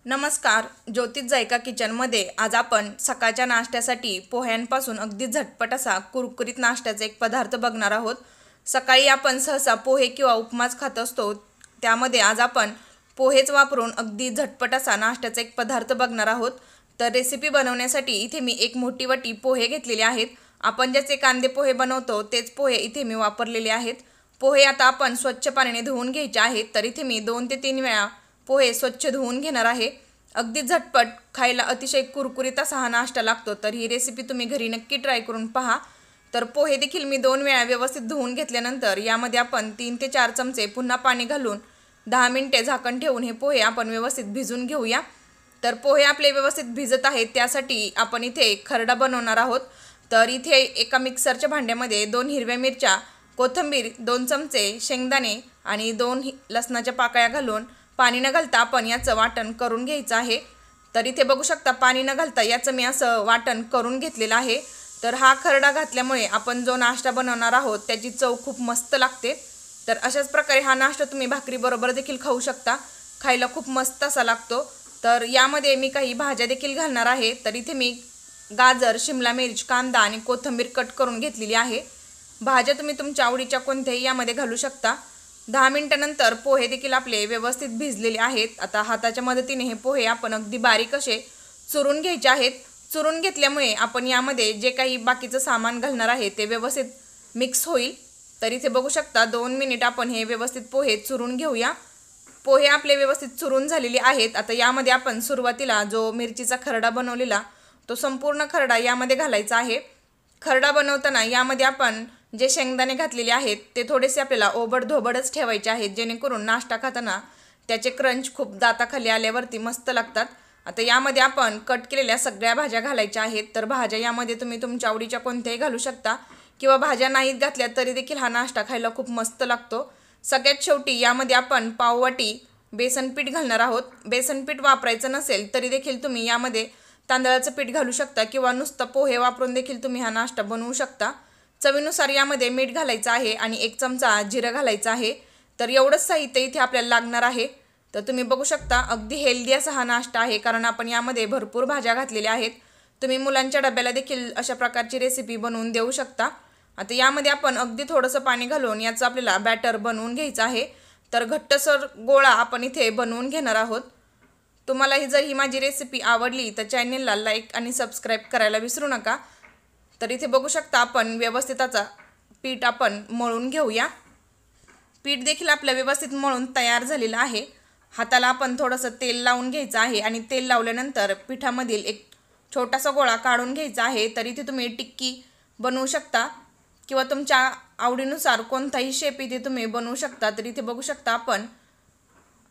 नमस्कार, ज्योतिष जायका किचनमध्ये आज आपण सकाळच्या नाश्त्यासाठी पोह्यांपासून अगदी झटपट असा कुरकुरीत नाश्त्याचा एक पदार्थ बघणार आहोत। सकाळी आपण सहसा पोहे किंवा उपमाच खात असतो, त्यामध्ये आज आपण पोहेच वापरून अगदी झटपट असा नाश्त्याचा एक पदार्थ बघणार आहोत। तर रेसिपी बनवण्यासाठी इथे मी एक मोठी वाटी पोहे घेतलेले आहेत। आपण ज्याचे कांदे पोहे बनवतो तेच पोहे इथे मी वापरलेले आहेत। पोहे आता आपण स्वच्छ पाण्याने धुवून घ्यायचे आहेत। तर इथे मी 2 ते 3 वेळा पोहे स्वच्छ धुवून घेणार आहे। अगदी झटपट खायला अतिशय कुरकुरीत असा हा नाश्ता लागतो। तर ही रेसिपी तुम्ही घरी नक्की ट्राय करून पहा। तर पोहे देखील मी 2 वेळा व्यवस्थित धुवून घेतल्यानंतर यामध्ये आपण 3 ते 4 चमचे पुन्हा पाणी घालून 10 मिनिटे झाकण ठेवून हे पोहे आपण व्यवस्थित भिजून घेऊया। तर पोहे आपले व्यवस्थित भिजत आहेत, त्यासाठी आपण इथे खरडा बनवणार आहोत। तर इथे एका मिक्सरच्या भांड्यामध्ये 2 हिरव्या मिरच्या, कोथिंबीर, 2 चमचे शेंगदाणे आणि 2 लसणाच्या पाकळ्या घालून पाणी न घालता आपण याचं वाटण करून घ्यायचं आहे। तर इथे बघू शकता पाणी न घालता याचं मी असं वाटण करून घेतलेलं आहे। तर हा खरडा घातल्यामुळे आपण जो नाश्ता बनवणार आहोत त्याची चव खूप मस्त लागते। तर अशाच प्रकारे हा नाश्ता तुम्ही भाकरीबरोबर देखील खाऊ शकता, खायला खूप मस्त असा लागतो। तर यामध्ये मी काही भाज्या देखील घालणार आहे। तर इथे मी गाजर, शिमला मिर्च, कांदा आणि कोथिंबीर कट करून घेतलेली आहे। भाज्या तुम्ही तुमच्या आवडीच्या कोणत्याही यामध्ये घालू शकता। 10 मिनिटांनंतर पोहे देखील आपले व्यवस्थित भिजलेले आहेत। आता हाताच्या मदतीने हे पोहे आपण अगदी बारीक असे चुरून घ्यायचे आहेत। चुरून घेतल्यामुळे आपण यामध्ये जे काही बाकीचं सामान घालणार आहे ते व्यवस्थित मिक्स होईल। तर इथे बघू शकता 2 मिनिट आपण हे व्यवस्थित पोहे चुरून घेऊया। पोहे आपले व्यवस्थित चुरून झालेले आहेत। आता यामध्ये आपण सुरुवातीला जो मिरचीचा खरडा बनवलेला तो संपूर्ण खरडा यामध्ये घालायचा आहे। खरडा बनवताना यामध्ये आपण जे शेंगदाणे घातलेले आहेत ते थोडेसे आपल्याला ओबडधोबडच ठेवायचे आहेत, जेणेकरून नाश्ता खाताना त्याचे क्रंच खूप दाताखाली आल्यावरती मस्त लागतात। आता यामध्ये आपण कट केलेल्या सगळ्या भाज्या घालायच्या आहेत। तर भाज्या यामध्ये तुम्ही तुमच्या आवडीच्या कोणत्याही घालू शकता, किंवा भाज्या नाहीत घातल्या तरी देखील हा नाश्ता खायला खूप मस्त लागतो। सगळ्यात शेवटी यामध्ये आपण पाववाटी बेसन पीठ घालणार आहोत। बेसन पीठ वापरायचं नसेल तरी देखील तुम्ही यामध्ये तांदळाचं पीठ घालू शकता, किंवा नुसतं पोहे वापरून देखील तुम्ही हा नाश्ता बनवू शकता। चवीनुसार यामध्ये मीठ घालायचं आहे आणि 1 चमचा जिरं घालायचं आहे। तर एवढंच साहित्य इथे आपल्याला लागणार आहे। तर तुम्ही बघू शकता अगदी हेल्दी असा हा नाश्ता आहे, कारण आपण यामध्ये भरपूर भाज्या घातलेल्या आहेत। तुम्ही मुलांच्या डब्याला देखील अशा प्रकारची रेसिपी बनवून देऊ शकता। आता यामध्ये आपण अगदी थोडंसं पाणी घालून याचं आपल्याला बॅटर बनवून घ्यायचं आहे। तर घट्टसर गोळा आपण इथे बनवून घेणार आहोत। तुम्हाला ही माझी रेसिपी आवडली तर चॅनलला लाईक आणि सबस्क्राईब करायला विसरू नका। तर इथे बघू शकता आपण व्यवस्थिताचा पीठ आपण मळून घेऊया। पीठ देखील आपलं व्यवस्थित मळून तयार झालेलं आहे। हाताला आपण थोडंसं तेल लावून घ्यायचं आहे आणि तेल लावल्यानंतर पिठामधील एक छोटासा गोळा काढून घ्यायचा आहे। तर इथे तुम्ही टिक्की बनवू शकता, किंवा तुमच्या आवडीनुसार कोणताही शेप इथे तुम्ही बनवू शकता। तर इथे बघू शकता आपण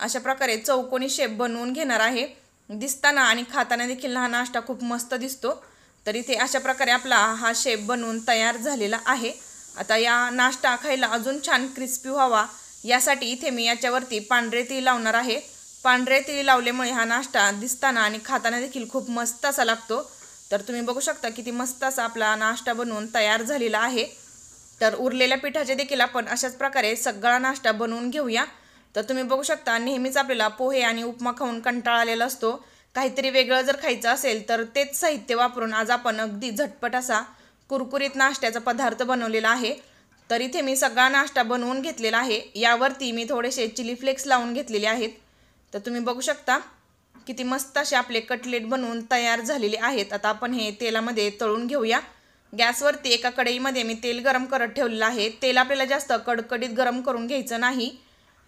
अशा प्रकारे चौकोनी शेप बनवून घेणार आहे। दिसताना आणि खाताना देखील हा नाश्ता खूप मस्त दिसतो। तर इथे अशा प्रकारे आपला हा शेप बनवून तयार झालेला आहे। आता या नाश्ता खायला अजून छान क्रिस्पी व्हावा यासाठी इथे मी याच्यावरती पांढरे तीळ लावणार आहे। पांढरे तीळ लावल्यामुळे हा नाश्ता दिसताना आणि खाताना देखील खूप मस्त असा लागतो। तर तुम्ही बघू शकता किती मस्त असा आपला नाश्ता बनवून तयार झालेला आहे। तर उरलेल्या पिठाचे देखील आपण अशाच प्रकारे सगळा नाश्ता बनवून घेऊया। तर तुम्ही बघू शकता नेहमीच आपल्याला पोहे आणि उपमा खाऊन कंटाळा आलेला असतो। काहीतरी वेगळं जर खायचं असेल तर तेच साहित्य वापरून आज आपण अगदी झटपट असा कुरकुरीत नाश्त्याचा पदार्थ बनवलेला आहे। तर इथे मी सगळा नाश्ता बनवून घेतलेला आहे। यावरती मी थोडेसे चिली फ्लेक्स लावून घेतलेले आहेत। तर तुम्ही बघू शकता किती मस्त असे आपले कटलेट बनवून तयार झालेले आहेत। आता आपण हे तेलामध्ये तळून घेऊया। गॅसवरती एका कढईमध्ये मी तेल गरम करत ठेवलेलं आहे। तेल आपल्याला जास्त कडकडीत गरम करून घ्यायचं नाही।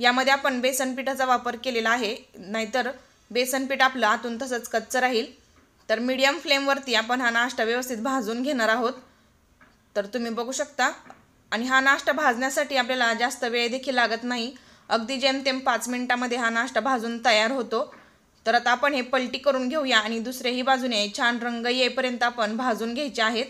यामध्ये आपण बेसन पिठाचा वापर केलेला आहे, नाहीतर बेसन पीठ आपलं आतून तसंच कच्चं राहील। तर मीडियम फ्लेमवरती आपण हा नाश्ता व्यवस्थित भाजून घेणार आहोत। तर तुम्ही बघू शकता, आणि हा नाश्ता भाजण्यासाठी आपल्याला जास्त वेळ देखील लागत नाही। अगदी जेमतेम 5 मिनिटामध्ये हा नाश्ता भाजून तयार होतो। तर आता आपण हे पलटी करून घेऊया आणि दुसऱ्याही बाजूने छान रंग येईपर्यंत आपण भाजून घ्यायचे आहेत।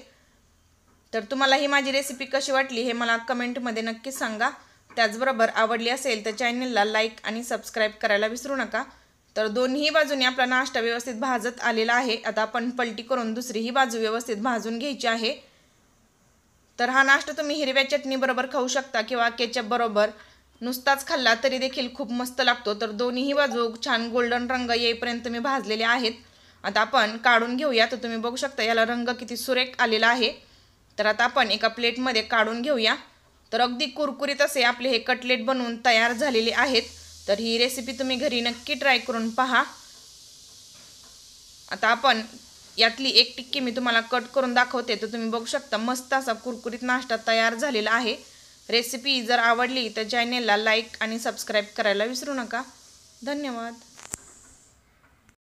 तर तुम्हाला ही माझी रेसिपी कशी वाटली हे मला कमेंटमध्ये नक्की सांगा। त्याचबरोबर आवडली असेल तर चॅनलला लाईक आणि सबस्क्राईब करायला विसरू नका। तर दोन्ही बाजूने आपला नाश्ता व्यवस्थित भाजत आलेला आहे। आता आपण पलटी करून दुसरीही बाजू व्यवस्थित भाजून घ्यायची आहे। तर हा नाश्ता तुम्ही हिरव्या चटणी बरोबर खाऊ शकता, किंवा केचप बरोबर, नुसताच खाल्ला तरी देखील खूप मस्त लागतो। तर दोन्हीही बाजू छान गोल्डन रंग येईपर्यंत मी भाजलेले आहेत। आता आपण काढून घेऊया। तर तुम्ही बघू शकता याला रंग किती सुरेख आलेला आहे। तर आता आपण एका प्लेटमध्ये काढून घेऊया। तर अगदी कुरकुरीत असे आपले हे कटलेट बनवून तयार झालेले आहेत। तर ही रेसिपी तुम्ही घरी नक्की ट्राय करून पहा। आता आपण यातली एक टिक्की मी तुम्हाला कट करून दाखवते। तर तुम्ही बघू शकता मस्त असा कुरकुरीत नाश्ता तयार झालेला आहे। रेसिपी जर आवडली तर चॅनेलला लाईक आणि सबस्क्राईब करायला विसरू नका। धन्यवाद।